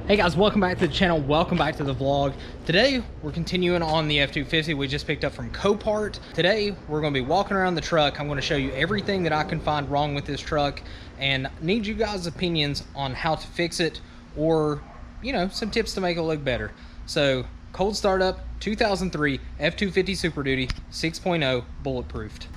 Hey guys, welcome back to the channel. Welcome back to the vlog. Today we're continuing on the F250 we just picked up from COPART. Today we're going to be walking around the truck. I'm going to show you everything that I can find wrong with this truck and need you guys' opinions on how to fix it, or some tips to make it look better. So cold startup 2003 F250 Super Duty 6.0 bulletproofed.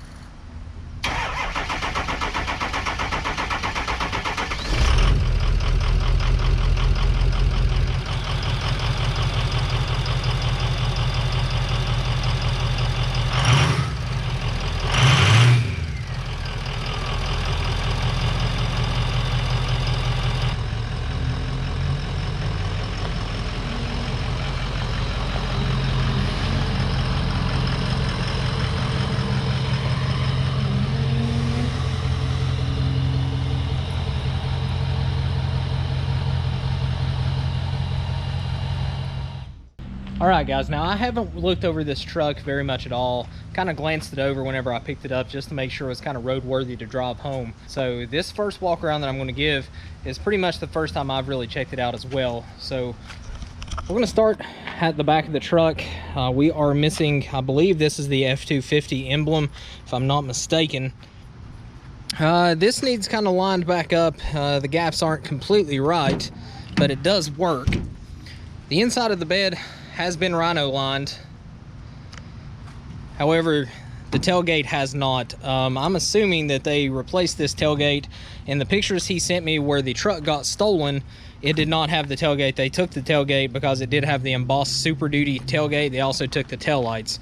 All right guys, now I haven't looked over this truck very much at all. Kind of glanced it over whenever I picked it up just to make sure it was kind of roadworthy to drive home. So this first walk around that I'm going to give is pretty much the first time I've really checked it out as well. So we're going to start at the back of the truck. We are missing, I believe this is the F250 emblem, if I'm not mistaken. This needs kind of lined back up. The gaps aren't completely right, but it does work. The inside of the bed has been rhino lined, however the tailgate has not. I'm assuming that they replaced this tailgate. In the pictures he sent me where the truck got stolen, it did not have the tailgate. They took the tailgate because it did have the embossed Super Duty tailgate. They also took the taillights.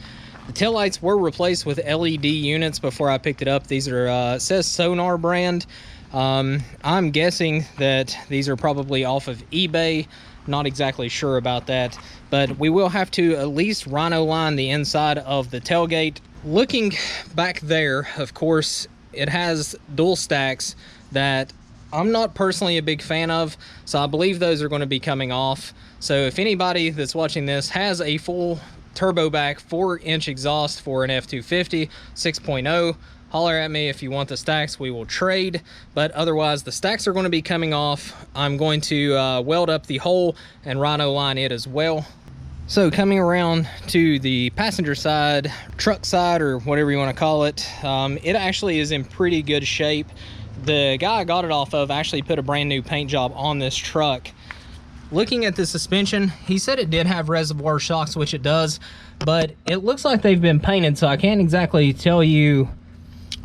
The taillights were replaced with LED units before I picked it up. These are it says Sonar brand. I'm guessing that these are probably off of eBay. Not exactly sure about that, but we will have to at least rhino line the inside of the tailgate. Looking back there, of course, it has dual stacks that I'm not personally a big fan of, so I believe those are going to be coming off. So if anybody that's watching this has a full turbo back 4-inch exhaust for an F250 6.0, holler at me. If you want the stacks, we will trade, but otherwise the stacks are going to be coming off. I'm going to weld up the hole and rhino line it as well. So coming around to the passenger side, truck side, or whatever you want to call it, it actually is in pretty good shape. The guy I got it off of actually put a brand new paint job on this truck. Looking at the suspension, he said it did have reservoir shocks, which it does, but it looks like they've been painted, so I can't exactly tell you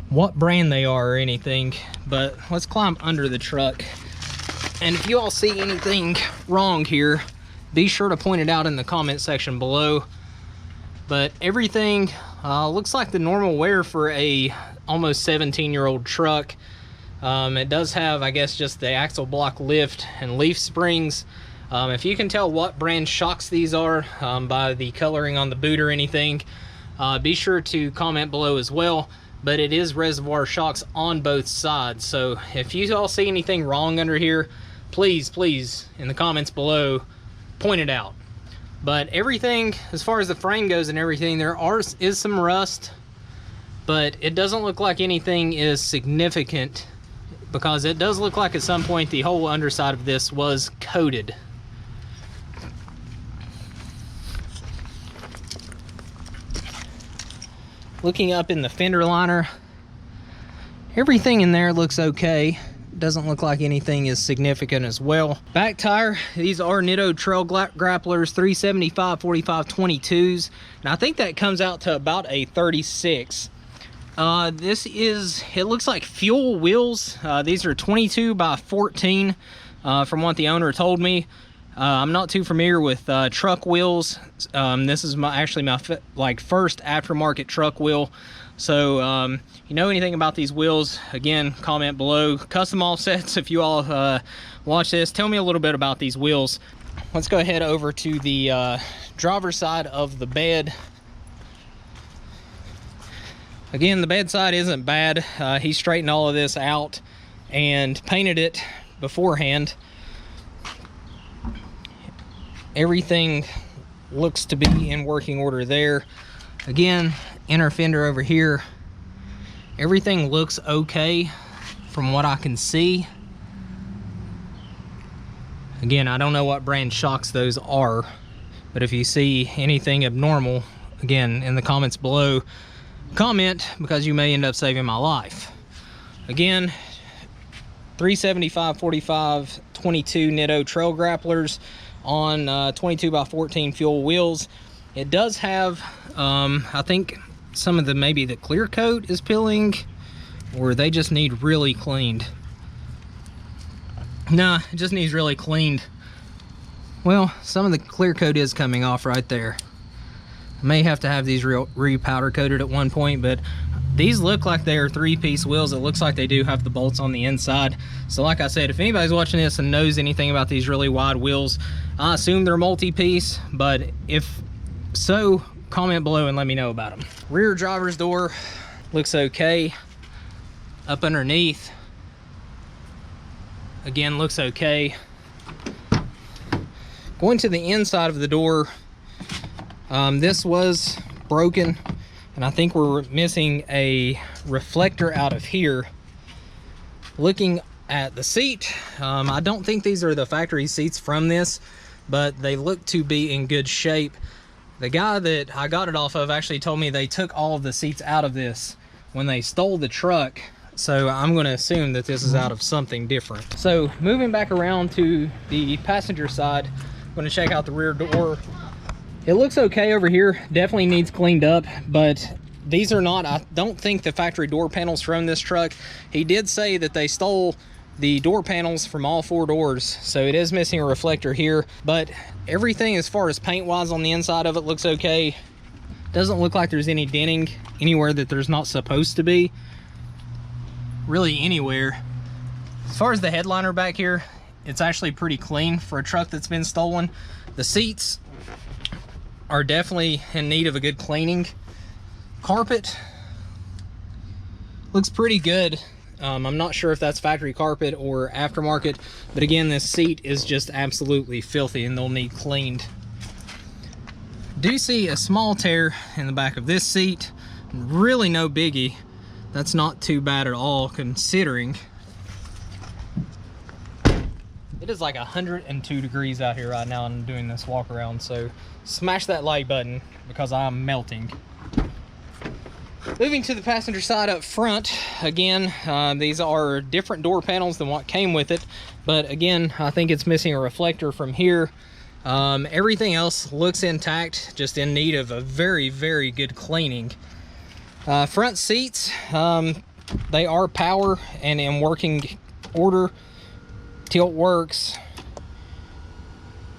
what brand they are or anything. But let's climb under the truck, and if you all see anything wrong here, be sure to point it out in the comment section below. But everything looks like the normal wear for a almost 17-year-old truck. It does have, I guess, just the axle block lift and leaf springs. If you can tell what brand shocks these are by the coloring on the boot or anything, be sure to comment below as well. But it is reservoir shocks on both sides, so if you all see anything wrong under here, please in the comments below point it out. But everything, as far as the frame goes and everything, there is some rust, but it doesn't look like anything is significant, because it does look like at some point the whole underside of this was coated. Looking up in the fender liner, everything in there looks okay. Doesn't look like anything is significant as well. Back tire, these are Nitto Trail Grapplers 375 45 22s, and I think that comes out to about a 36. This is, it looks like fuel wheels. These are 22 by 14 from what the owner told me. I'm not too familiar with truck wheels. This is actually my first aftermarket truck wheel. So you know anything about these wheels, again, comment below. Custom offsets, if you all watch this, tell me a little bit about these wheels. Let's go ahead over to the driver's side of the bed. Again, the bed side isn't bad. He straightened all of this out and painted it beforehand. Everything looks to be in working order there. Again, inner fender over here, everything looks okay from what I can see. Again, I don't know what brand shocks those are, but if you see anything abnormal, again, in the comments below, comment, because you may end up saving my life. Again, 375/45 22 Nitto trail grapplers on 22x14 fuel wheels. It does have, I think some of the, maybe the clear coat is peeling, or they just need really cleaned. Nah, it just needs really cleaned. Well, some of the clear coat is coming off right there. I may have to have these re-powder coated at one point, but these look like they are 3-piece wheels. It looks like they do have the bolts on the inside. So like I said, if anybody's watching this and knows anything about these really wide wheels, I assume they're multi-piece, but if so, comment below and let me know about them. Rear driver's door looks okay. Up underneath, again, looks okay. Going to the inside of the door, this was broken, and I think we're missing a reflector out of here. Looking at the seat, I don't think these are the factory seats from this, but they look to be in good shape. The guy that I got it off of actually told me they took all of the seats out of this when they stole the truck, so I'm going to assume that this is out of something different. So moving back around to the passenger side, I'm going to check out the rear door. It looks okay over here, definitely needs cleaned up, but these are not, I don't think, the factory door panels from this truck. He did say that they stole the door panels from all 4 doors, so it is missing a reflector here, but everything as far as paint wise on the inside of it looks okay. Doesn't look like there's any denting anywhere that there's not supposed to be, really anywhere. As far as the headliner back here, it's actually pretty clean for a truck that's been stolen. The seats are definitely in need of a good cleaning. Carpet looks pretty good. I'm not sure if that's factory carpet or aftermarket, but again, this seat is just absolutely filthy and they'll need cleaned. Do see a small tear in the back of this seat. Really no biggie. That's not too bad at all, considering it is like 102 degrees out here right now and I'm doing this walk around, so smash that like button because I'm melting. Moving to the passenger side up front, again, these are different door panels than what came with it, but again, I think it's missing a reflector from here. Everything else looks intact, just in need of a very, very good cleaning. Front seats, they are power and in working order. Tilt works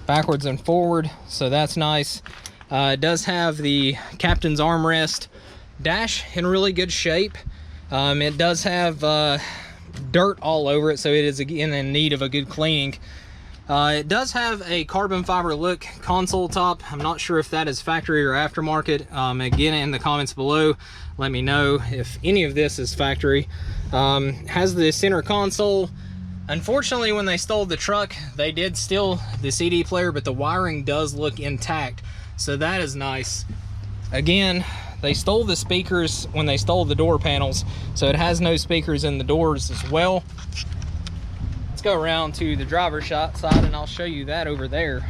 backwards and forward, so that's nice. It does have the captain's armrest. Dash in really good shape. It does have dirt all over it, so it is again in need of a good cleaning. It does have a carbon fiber look console top. I'm not sure if that is factory or aftermarket. Again, in the comments below, let me know if any of this is factory. Has the center console. Unfortunately, when they stole the truck, they did steal the CD player, but the wiring does look intact, so that is nice. Again, they stole the speakers when they stole the door panels, so it has no speakers in the doors as well. Let's go around to the driver's side and I'll show you that over there.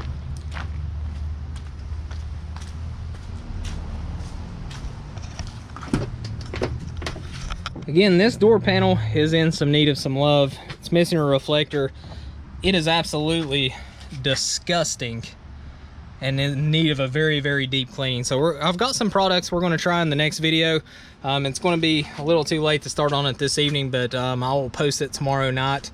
Again, this door panel is in some need of some love. It's missing a reflector. It is absolutely disgusting and in need of a very, very deep cleaning. So I've got some products we're going to try in the next video. It's going to be a little too late to start on it this evening, but I will post it tomorrow night.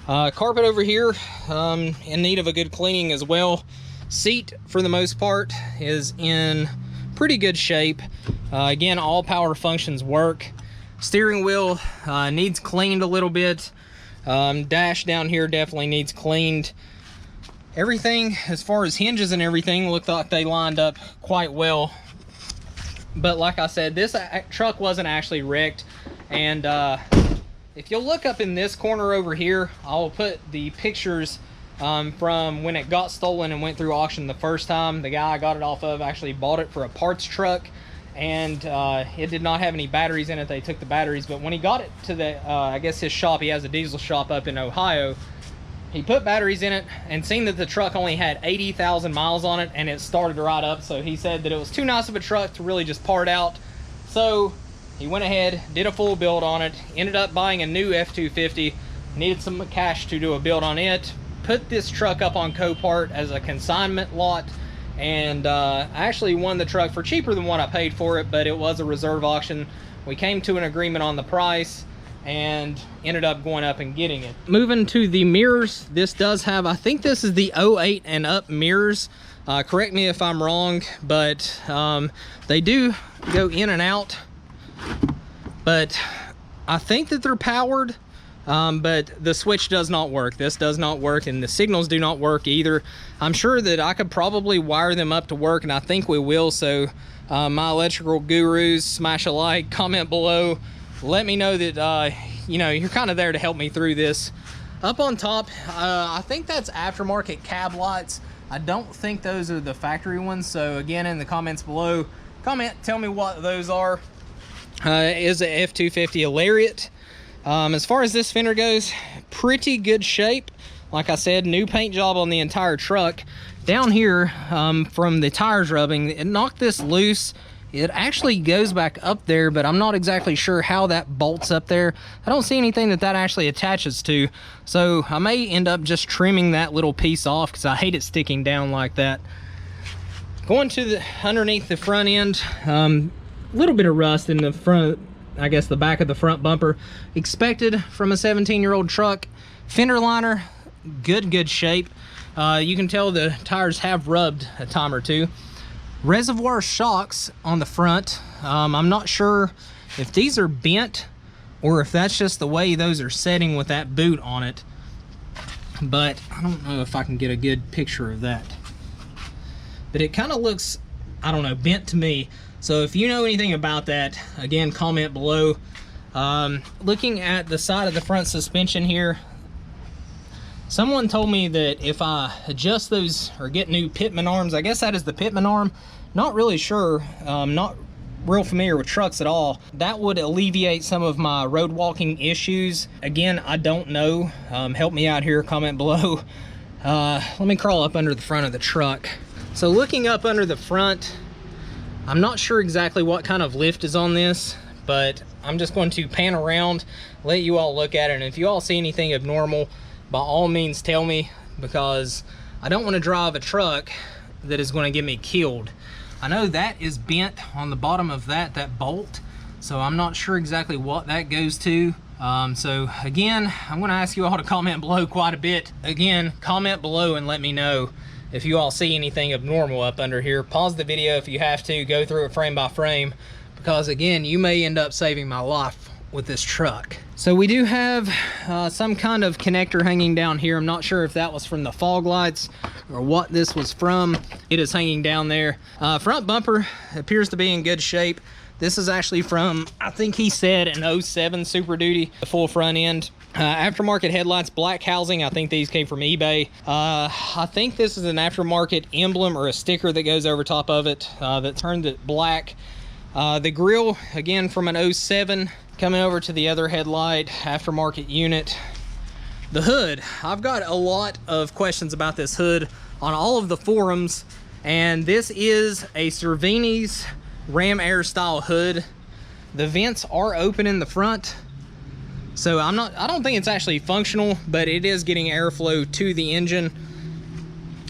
Carpet over here, in need of a good cleaning as well. Seat, for the most part, is in pretty good shape. Again, all power functions work. Steering wheel needs cleaned a little bit. Dash down here definitely needs cleaned. Everything, as far as hinges and everything, looked like they lined up quite well. But like I said, this truck wasn't actually wrecked. And if you'll look up in this corner over here, I'll put the pictures from when it got stolen and went through auction the first time. The guy I got it off of actually bought it for a parts truck, and it did not have any batteries in it. They took the batteries, but when he got it to the I guess his shop, he has a diesel shop up in Ohio, he put batteries in it and seen that the truck only had 80,000 miles on it, and it started right up. So he said that it was too nice of a truck to really just part out. So he went ahead, did a full build on it, ended up buying a new F250, needed some cash to do a build on it, put this truck up on COPART as a consignment lot, and I actually won the truck for cheaper than what I paid for it, but it was a reserve auction. We came to an agreement on the price and ended up going up and getting it. Moving to the mirrors, this does have, I think this is the 08 and up mirrors. Correct me if I'm wrong, but they do go in and out, but I think that they're powered, but the switch does not work. This does not work, and the signals do not work either. I'm sure that I could probably wire them up to work, and I think we will. So my electrical gurus, smash a like, comment below, let me know that you know, you're kind of there to help me through this. Up on top, I think that's aftermarket cab lights. I don't think those are the factory ones. So again, in the comments below, comment, tell me what those are. Is an F250 a Lariat. As far as this fender goes, pretty good shape. Like I said, new paint job on the entire truck. Down here, from the tires rubbing, it knocked this loose. It actually goes back up there, but I'm not exactly sure how that bolts up there. I don't see anything that actually attaches to. So I may end up just trimming that little piece off because I hate it sticking down like that. Going to the underneath the front end, little bit of rust in the front, I guess the back of the front bumper, expected from a 17-year-old truck. Fender liner, good shape. You can tell the tires have rubbed a time or two. Reservoir shocks on the front. I'm not sure if these are bent or if that's just the way those are setting with that boot on it, but I don't know if I can get a good picture of that. But it kind of looks, I don't know, bent to me. So if you know anything about that, again, comment below. Looking at the side of the front suspension here, someone told me that if I adjust those or get new pitman arms, I guess that is the pitman arm, not really sure, not real familiar with trucks at all, that would alleviate some of my road walking issues. Again, I don't know. Help me out here, comment below. Let me crawl up under the front of the truck. So looking up under the front, I'm not sure exactly what kind of lift is on this, but I'm just going to pan around, let you all look at it, and if you all see anything abnormal, by all means tell me, because I don't want to drive a truck that is going to get me killed. I know that is bent on the bottom of that bolt, so I'm not sure exactly what that goes to. So again, I'm going to ask you all to comment below quite a bit. Again, comment below and let me know if you all see anything abnormal up under here. Pause the video if you have to, go through it frame by frame, because again, you may end up saving my life with this truck. So we do have some kind of connector hanging down here. I'm not sure if that was from the fog lights or what this was from. It is hanging down there. Front bumper appears to be in good shape. This is actually from, I think he said, an 07 Super Duty, the full front end. Aftermarket headlights, black housing. I think these came from eBay. I think this is an aftermarket emblem or a sticker that goes over top of it that turned it black. The grille, again, from an 07. Coming over to the other headlight, aftermarket unit. The hood, I've got a lot of questions about this hood on all of the forums, and this is a Cervini's Ram Air style hood. The vents are open in the front, so I don't think it's actually functional, but it is getting airflow to the engine.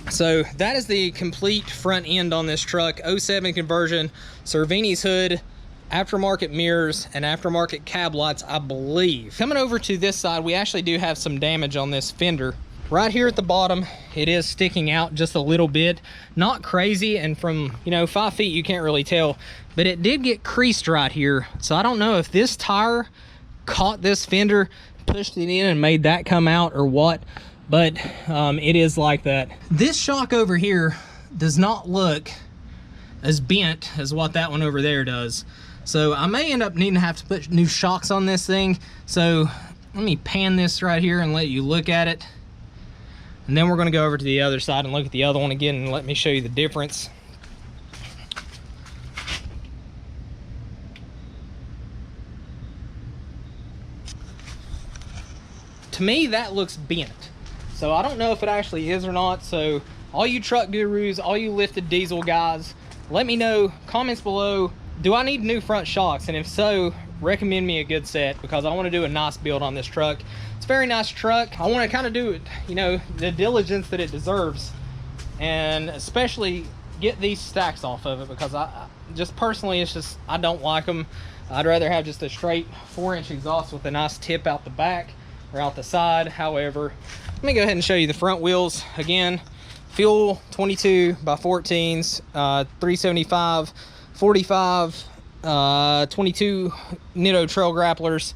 So that is the complete front end on this truck. 07 conversion, Cervini's hood, aftermarket mirrors, and aftermarket cab lights, I believe. Coming over to this side, we actually do have some damage on this fender. Right here at the bottom, it is sticking out just a little bit. Not crazy, and from, 5 feet, you can't really tell, but it did get creased right here. So I don't know if this tire caught this fender, pushed it in, and made that come out or what, but it is like that. This shock over here does not look as bent as what that one over there does. So I may end up needing to have to put new shocks on this thing. So let me pan this right here and let you look at it. And then we're going to go over to the other side and look at the other one again and let me show you the difference. To me, that looks bent. So I don't know if it actually is or not. So all you truck gurus, all you lifted diesel guys, let me know, comments below, do I need new front shocks? And if so, recommend me a good set, because I want to do a nice build on this truck. It's a very nice truck. I want to kind of do it, you know, the diligence that it deserves, and especially get these stacks off of it, because I just personally, it's just, I don't like them. I'd rather have just a straight 4-inch exhaust with a nice tip out the back or out the side. However, let me go ahead and show you the front wheels again. Fuel 22 by 14s, 375, 45, 22 Nitto trail grapplers.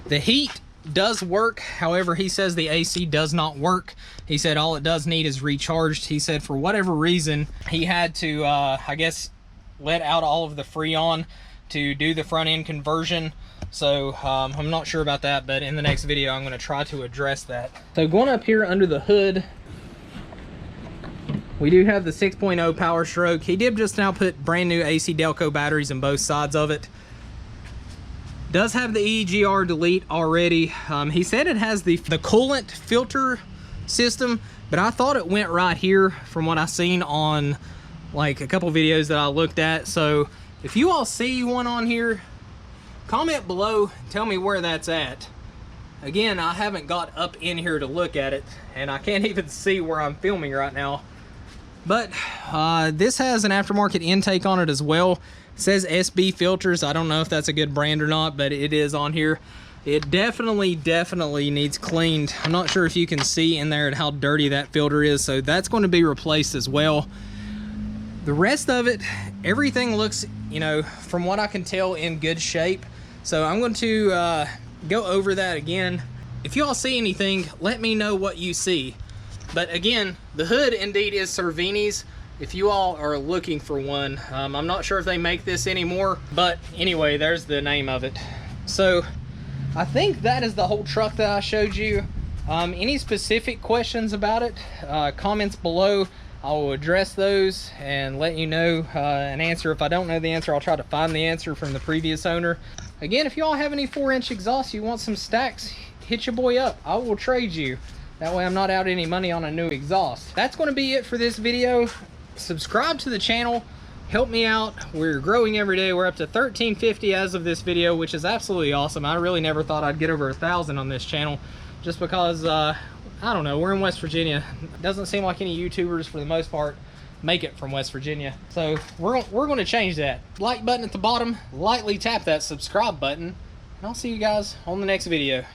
The heat does work. However, he says the AC does not work. He said all it does need is recharged. He said for whatever reason he had to I guess let out all of the Freon to do the front end conversion. So I'm not sure about that, but in the next video I'm going to try to address that. So going up here under the hood, we do have the 6.0 Power Stroke. He did just now put brand new AC Delco batteries in both sides of it. Does have the EGR delete already. He said it has the coolant filter system, but I thought it went right here from what I seen on like a couple videos that I looked at. So if you all see one on here, comment below, tell me where that's at. Again, I haven't got up in here to look at it, and I can't even see where I'm filming right now. But this has an aftermarket intake on it as well. It says SB filters. I don't know if that's a good brand or not, but it is on here. It definitely needs cleaned. I'm not sure if you can see in there how dirty that filter is, so that's going to be replaced as well. The rest of it, everything looks, you know, from what I can tell, in good shape. So I'm going to go over that again. If you all see anything, let me know what you see. But again, the hood indeed is Cervini's. If you all are looking for one, I'm not sure if they make this anymore, but anyway, there's the name of it. So I think that is the whole truck that I showed you. Any specific questions about it, comments below. I will address those and let you know an answer. If I don't know the answer, I'll try to find the answer from the previous owner. Again, if you all have any 4-inch exhausts, you want some stacks, hit your boy up. I will trade you. That way I'm not out any money on a new exhaust. That's going to be it for this video. Subscribe to the channel, help me out. We're growing every day. We're up to 1350 as of this video, which is absolutely awesome. I really never thought I'd get over 1,000 on this channel, just because I don't know, we're in West Virginia. It doesn't seem like any YouTubers for the most part make it from West Virginia. So we're going to change that. Like button at the bottom, lightly tap that subscribe button, and I'll see you guys on the next video.